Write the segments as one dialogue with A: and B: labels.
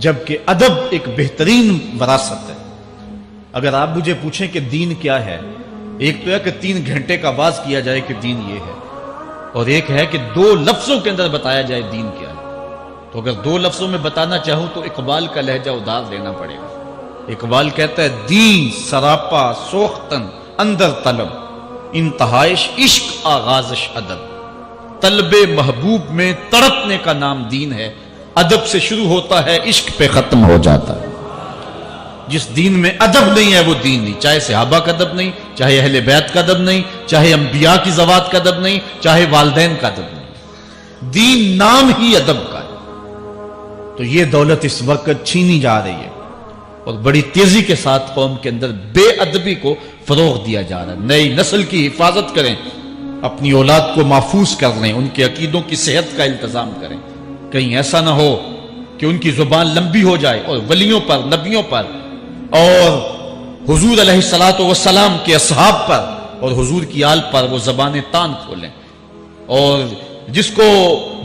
A: جبکہ ادب ایک بہترین وراثت ہے۔ اگر آپ مجھے پوچھیں کہ دین کیا ہے، ایک تو ہے کہ 3 گھنٹے کا آواز کیا جائے کہ دین یہ ہے، اور ایک ہے کہ 2 لفظوں کے اندر بتایا جائے دین کیا ہے۔ تو اگر 2 لفظوں میں بتانا چاہوں تو اقبال کا لہجہ ادار لینا پڑے گا۔ اقبال کہتا ہے دین سراپا سوختن اندر طلب، انتہائش عشق آغازش ادب۔ طلب محبوب میں تڑپنے کا نام دین ہے، ادب سے شروع ہوتا ہے عشق پہ ختم ہو جاتا ہے۔ جس دین میں ادب نہیں ہے وہ دین نہیں، چاہے صحابہ کا ادب نہیں، چاہے اہل بیت کا ادب نہیں، چاہے انبیاء کی ذوات کا ادب نہیں، چاہے والدین کا ادب نہیں، دین نام ہی ادب کا ہے۔ تو یہ دولت اس وقت چھینی جا رہی ہے، اور بڑی تیزی کے ساتھ قوم کے اندر بے ادبی کو فروغ دیا جا رہا ہے۔ نئی نسل کی حفاظت کریں، اپنی اولاد کو محفوظ کر لیں، ان کے عقیدوں کی صحت کا التزام کریں، کہیں ایسا نہ ہو کہ ان کی زبان لمبی ہو جائے اور ولیوں پر، نبیوں پر اور حضور علیہ الصلوۃ والسلام کے اصحاب پر اور حضور کی آل پر وہ زبانیں تان کھولیں، اور جس کو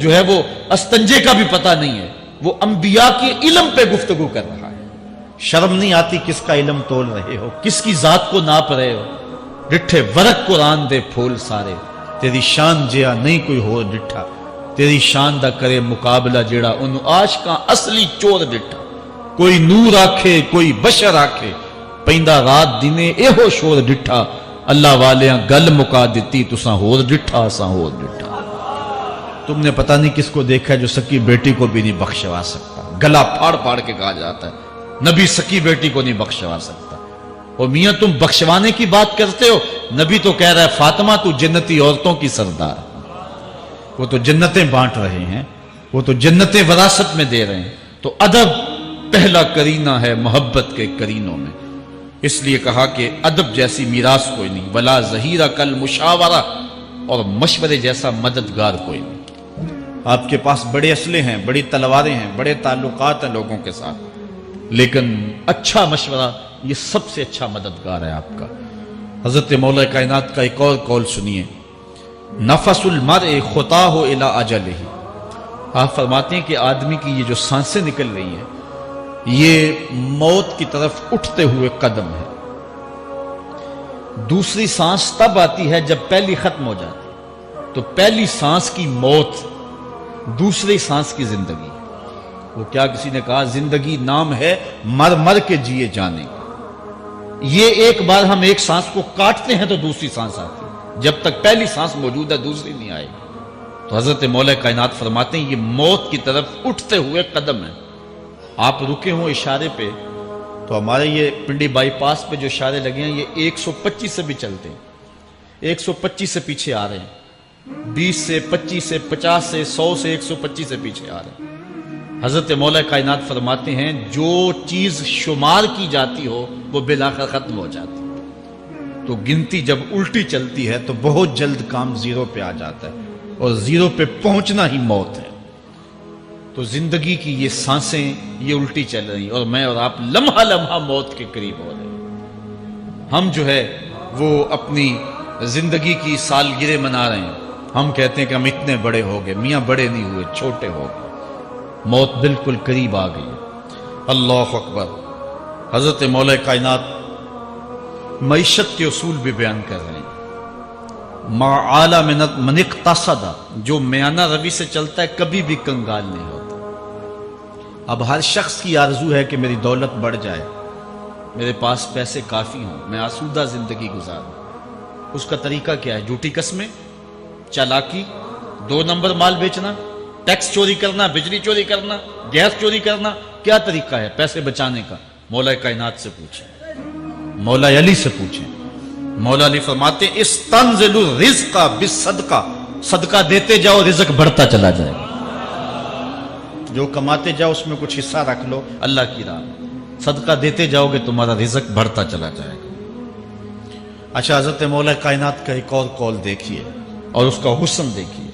A: جو ہے وہ استنجے کا بھی پتہ نہیں ہے وہ انبیاء کے علم پہ گفتگو کر رہا ہے۔ شرم نہیں آتی کس کا علم تول رہے ہو، کس کی ذات کو ناپ رہے ہو؟ ڈٹھے ورق قرآن دے پھول سارے، تیری شان جیا نہیں کوئی ہو ڈٹھا، تیری شان دا کرے مقابلہ جیڑا ان عاشقاں اصلی چور ڈٹھا۔ کوئی نور آکھے کوئی بشر آکھے، پیندا رات دینے ایہو شور ڈٹھا، اللہ والیاں گل مکا دیتی تساں ہور ڈٹھا اساں ہور ڈٹھا۔ تم نے پتہ نہیں کس کو دیکھا ہے جو سکی بیٹی کو بھی نہیں بخشوا سکتا، گلا پھاڑ پھاڑ کے کہا جاتا ہے نبی سکی بیٹی کو نہیں بخشوا سکتا۔ اور میاں تم بخشوانے کی بات کرتے ہو، نبی تو کہہ رہا ہے فاطمہ تو جنتی عورتوں کی سردار، وہ تو جنتیں بانٹ رہے ہیں، وہ تو جنتیں وراثت میں دے رہے ہیں۔ تو ادب پہلا کرینہ ہے محبت کے کرینوں میں، اس لیے کہا کہ ادب جیسی میراث کوئی نہیں، ولا ظہیرہ کل مشاورہ، اور مشورے جیسا مددگار کوئی نہیں۔ آپ کے پاس بڑے اسلحے ہیں، بڑی تلواریں ہیں، بڑے تعلقات ہیں لوگوں کے ساتھ، لیکن اچھا مشورہ یہ سب سے اچھا مددگار ہے آپ کا۔ حضرت مولا کائنات کا ایک اور قول سنیے، نفس المرء خطاہ الی اجلہ۔ آپ فرماتے ہیں کہ آدمی کی یہ جو سانسیں نکل رہی ہیں یہ موت کی طرف اٹھتے ہوئے قدم ہے۔ دوسری سانس تب آتی ہے جب پہلی ختم ہو جاتی ہے، تو پہلی سانس کی موت، دوسری سانس کی زندگی۔ وہ کیا کسی نے کہا زندگی نام ہے مر مر کے جیے جانے کا۔ یہ ایک بار ہم ایک سانس کو کاٹتے ہیں تو دوسری سانس آتی ہے، جب تک پہلی سانس موجود ہے دوسری نہیں آئے گی۔ تو حضرت مولا کائنات فرماتے ہیں یہ موت کی طرف اٹھتے ہوئے قدم ہے۔ آپ رکے ہوں اشارے پہ تو ہمارے یہ پنڈی بائی پاس پہ جو اشارے لگے ہیں یہ 125 سے بھی چلتے ہیں، 125 سے پیچھے آ رہے ہیں، 20 سے 25 سے 50 سے 100 سے 125 سے پیچھے آ رہے ہیں۔ حضرت مولا کائنات فرماتے ہیں جو چیز شمار کی جاتی ہو وہ بالآخر ختم ہو جاتی ہے، تو گنتی جب الٹی چلتی ہے تو بہت جلد کام زیرو پہ آ جاتا ہے، اور زیرو پہ پہنچنا ہی موت ہے۔ تو زندگی کی یہ سانسیں یہ الٹی چل رہی، اور میں اور آپ لمحہ لمحہ موت کے قریب ہو رہے ہیں۔ ہم جو ہے وہ اپنی زندگی کی سالگرہ منا رہے ہیں، ہم کہتے ہیں کہ ہم اتنے بڑے ہو گئے، میاں بڑے نہیں ہوئے، چھوٹے ہو گئے، موت بالکل قریب آ گئی۔ اللہ اکبر۔ حضرت مولا کائنات معیشت کے اصول بھی بیان کر رہے ہیں، ما اعلی من اقتصد، جو میانہ روی سے چلتا ہے کبھی بھی کنگال نہیں ہوتا۔ اب ہر شخص کی آرزو ہے کہ میری دولت بڑھ جائے، میرے پاس پیسے کافی ہوں، میں آسودہ زندگی گزاروں۔ اس کا طریقہ کیا ہے؟ جھوٹی قسمیں، چالاکی، 2 نمبر مال بیچنا، ٹیکس چوری کرنا، بجلی چوری کرنا، گیس چوری کرنا، کیا طریقہ ہے پیسے بچانے کا؟ مولا کائنات سے پوچھیں، مولا علی سے پوچھیں۔ مولا علی فرماتے ہیں استنزل الرزق بالصدقہ، صدقہ دیتے جاؤ رزق بڑھتا چلا جائے گا۔ جو کماتے جاؤ اس میں کچھ حصہ رکھ لو اللہ کی راہ میں، صدقہ دیتے جاؤ گے تمہارا رزق بڑھتا چلا جائے گا۔ اچھا، حضرت مولا کائنات کا ایک اور قول دیکھیے اور اس کا حسن دیکھیے،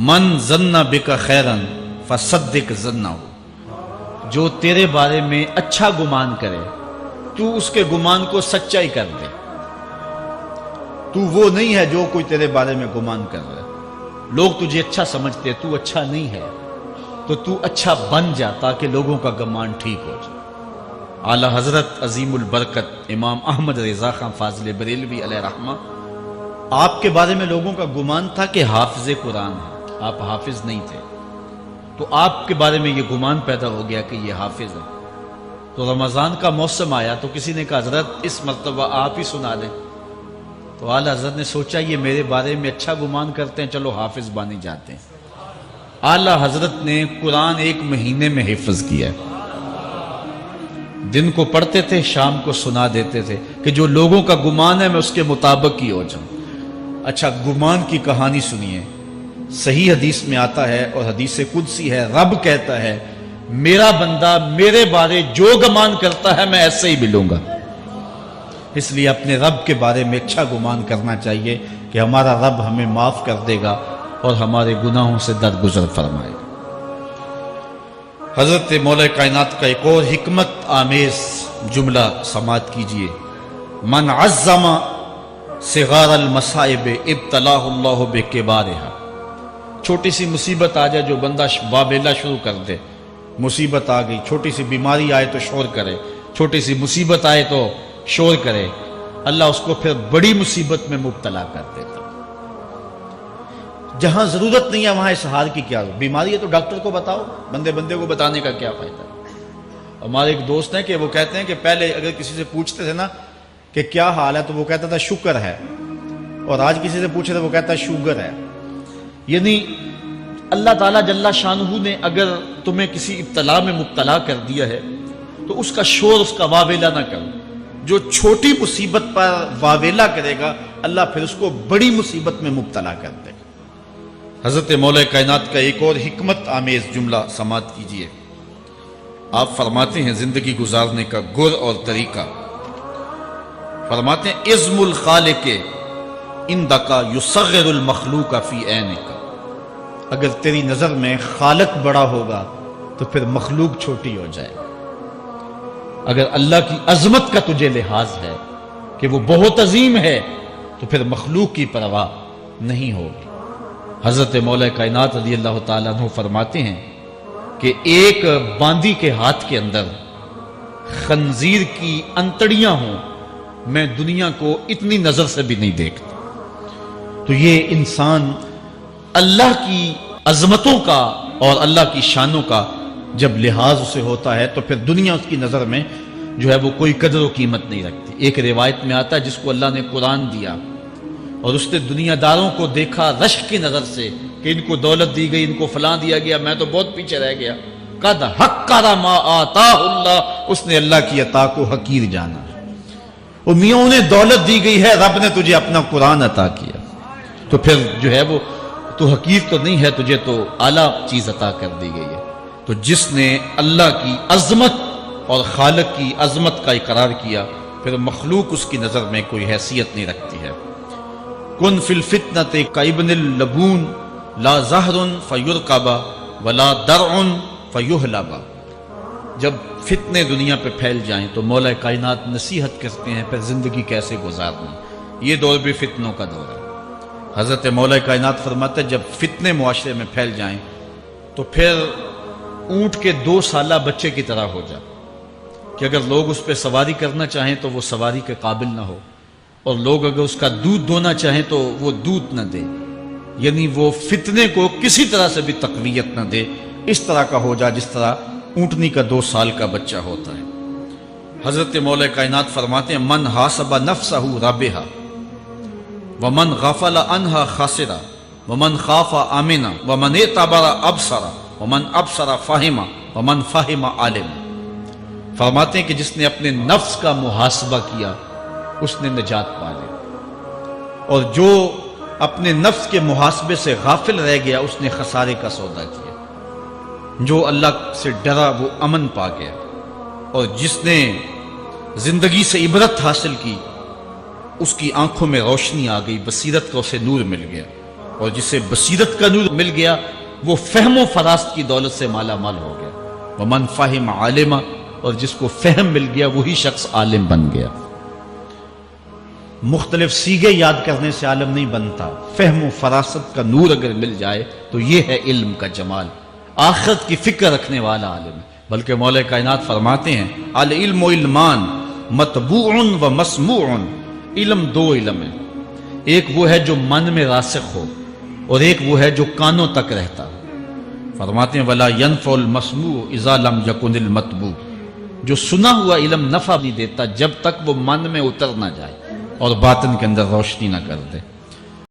A: من ظن بک خیرا فصدق ظنہ، جو تیرے بارے میں اچھا گمان کرے تو اس کے گمان کو سچائی کر دے۔ تو وہ نہیں ہے جو کوئی تیرے بارے میں گمان کر رہا ہے، لوگ تجھے اچھا سمجھتے، تو اچھا نہیں ہے، تو تو اچھا بن جا تاکہ لوگوں کا گمان ٹھیک ہو جائے۔ اعلی حضرت عظیم البرکت امام احمد رضا خان فاضل بریلوی علیہ رحمہ، آپ کے بارے میں لوگوں کا گمان تھا کہ حافظ قرآن ہے، آپ حافظ نہیں تھے، تو آپ کے بارے میں یہ گمان پیدا ہو گیا کہ یہ حافظ ہے۔ تو رمضان کا موسم آیا تو کسی نے کہا حضرت اس مرتبہ آپ ہی سنا دیں، تو اعلی حضرت نے سوچا یہ میرے بارے میں اچھا گمان کرتے ہیں، چلو حافظ بانی جاتے ہیں۔ اعلی حضرت نے قرآن 1 مہینے میں حفظ کیا ہے، دن کو پڑھتے تھے، شام کو سنا دیتے تھے کہ جو لوگوں کا گمان ہے میں اس کے مطابق ہی ہو جاؤں۔ اچھا گمان کی کہانی سنیے، صحیح حدیث میں آتا ہے اور حدیث قدسی ہے، رب کہتا ہے میرا بندہ میرے بارے جو گمان کرتا ہے میں ایسے ہی ملوں گا۔ اس لیے اپنے رب کے بارے میں اچھا گمان کرنا چاہیے کہ ہمارا رب ہمیں معاف کر دے گا اور ہمارے گناہوں سے درگزر فرمائے گا۔ حضرت مولا کائنات کا ایک اور حکمت آمیز جملہ سماعت کیجئے، من عظم صغار المصائب ابتلاہ اللہ بکبارہا۔ چھوٹی سی مصیبت آ جائے جو بندہ بابیلا شروع کر دے، مصیبت آ گئی، چھوٹی سی بیماری آئے تو شور کرے، چھوٹی سی مصیبت آئے تو شور کرے، اللہ اس کو پھر بڑی مصیبت میں مبتلا کر دیتا۔ جہاں ضرورت نہیں ہے وہاں اظہار کی کیا ضرورت؟ بیماری ہے تو ڈاکٹر کو بتاؤ، بندے کو بتانے کا کیا فائدہ؟ ہمارے ایک دوست ہیں کہ وہ کہتے ہیں کہ پہلے اگر کسی سے پوچھتے تھے نا کہ کیا حال ہے تو وہ کہتا تھا شکر ہے، اور آج کسی سے پوچھے تو وہ کہتا ہے شوگر ہے۔ یعنی اللہ تعالیٰ جل شانہ نے اگر تمہیں کسی ابتلا میں مبتلا کر دیا ہے تو اس کا شور، اس کا واویلا نہ کرو۔ جو چھوٹی مصیبت پر واویلا کرے گا اللہ پھر اس کو بڑی مصیبت میں مبتلا کر دے گا۔ حضرت مولا کائنات کا ایک اور حکمت آمیز جملہ سماعت کیجئے، آپ فرماتے ہیں زندگی گزارنے کا گر اور طریقہ، فرماتے ہیں عظم الخالق عندک یصغر المخلوق فی عینک۔ اگر تیری نظر میں خالق بڑا ہوگا تو پھر مخلوق چھوٹی ہو جائے گا۔ اگر اللہ کی عظمت کا تجھے لحاظ ہے کہ وہ بہت عظیم ہے تو پھر مخلوق کی پرواہ نہیں ہوگی۔ حضرت مولا کائنات رضی اللہ تعالیٰ عنہ فرماتے ہیں کہ ایک باندی کے ہاتھ کے اندر خنزیر کی انتڑیاں ہوں، میں دنیا کو اتنی نظر سے بھی نہیں دیکھتا۔ تو یہ انسان اللہ کی عظمتوں کا اور اللہ کی شانوں کا جب لحاظ اسے ہوتا ہے تو پھر دنیا اس کی نظر میں جو ہے وہ کوئی قدر و قیمت نہیں رکھتی۔ ایک روایت میں آتا ہے جس کو اللہ نے قرآن دیا اور اس نے دنیا داروں کو دیکھا رشک کی نظر سے کہ ان کو دولت دی گئی، ان کو فلاں دیا گیا، میں تو بہت پیچھے رہ گیا۔ قد حقر ما آتاہ اللہ، اس نے اللہ کی عطا کو حقیر جانا۔ وہ میاں انہیں دولت دی گئی ہے، رب نے تجھے اپنا قرآن عطا کیا، تو پھر جو ہے وہ تو حقیر تو نہیں ہے، تجھے تو اعلیٰ چیز عطا کر دی گئی ہے۔ تو جس نے اللہ کی عظمت اور خالق کی عظمت کا اقرار کیا پھر مخلوق اس کی نظر میں کوئی حیثیت نہیں رکھتی ہے۔ کن فی الفتنۃ کابن اللبون لا زہر فیرکب ولا درع فیحلب۔ جب فتنے دنیا پہ پھیل جائیں تو مولا کائنات نصیحت کرتے ہیں پھر زندگی کیسے گزارنی۔ یہ دور بھی فتنوں کا دور ہے۔ حضرت مولا کائنات فرماتے ہیں جب فتنے معاشرے میں پھیل جائیں تو پھر اونٹ کے 2 سالہ بچے کی طرح ہو جائے کہ اگر لوگ اس پہ سواری کرنا چاہیں تو وہ سواری کے قابل نہ ہو، اور لوگ اگر اس کا دودھ دونا چاہیں تو وہ دودھ نہ دے، یعنی وہ فتنے کو کسی طرح سے بھی تقویت نہ دے، اس طرح کا ہو جائے جس طرح اونٹنی کا 2 سال کا بچہ ہوتا ہے۔ حضرت مولا کائنات فرماتے ہیں من حاسب نفسہ رابحہ ومن غفل عنہا خاسرہ ومن خاف آمنہ ومن اعتبر ابصر ومن ابصر فہم ومن فہم عالم۔ فرماتے ہیں کہ جس نے اپنے نفس کا محاسبہ کیا اس نے نجات پا لی، اور جو اپنے نفس کے محاسبے سے غافل رہ گیا اس نے خسارے کا سودا کیا۔ جو اللہ سے ڈرا وہ امن پا گیا، اور جس نے زندگی سے عبرت حاصل کی اس کی آنکھوں میں روشنی آ گئی، بصیرت کا اسے نور مل گیا، اور جسے بصیرت کا نور مل گیا وہ فہم و فراست کی دولت سے مالا مال ہو گیا۔ ومن فہم عالمہ، اور جس کو فہم مل گیا وہی شخص عالم بن گیا۔ مختلف سیغے یاد کرنے سے عالم نہیں بنتا، فہم و فراست کا نور اگر مل جائے تو یہ ہے علم کا جمال۔ آخرت کی فکر رکھنے والا عالم ہے. بلکہ مولا کائنات فرماتے ہیں العلم علمان مطبوع و مسموع. علم دو علم ہے، ایک وہ ہے جو من میں راسخ ہو اور ایک وہ ہے جو کانوں تک رہتا. فرماتے ہیں ولا ينفع المسموع اذا لم يكن المتبوع. جو سنا ہوا علم نفع نہیں دیتا جب تک وہ من میں اتر نہ جائے اور باطن کے اندر روشنی نہ کر دے.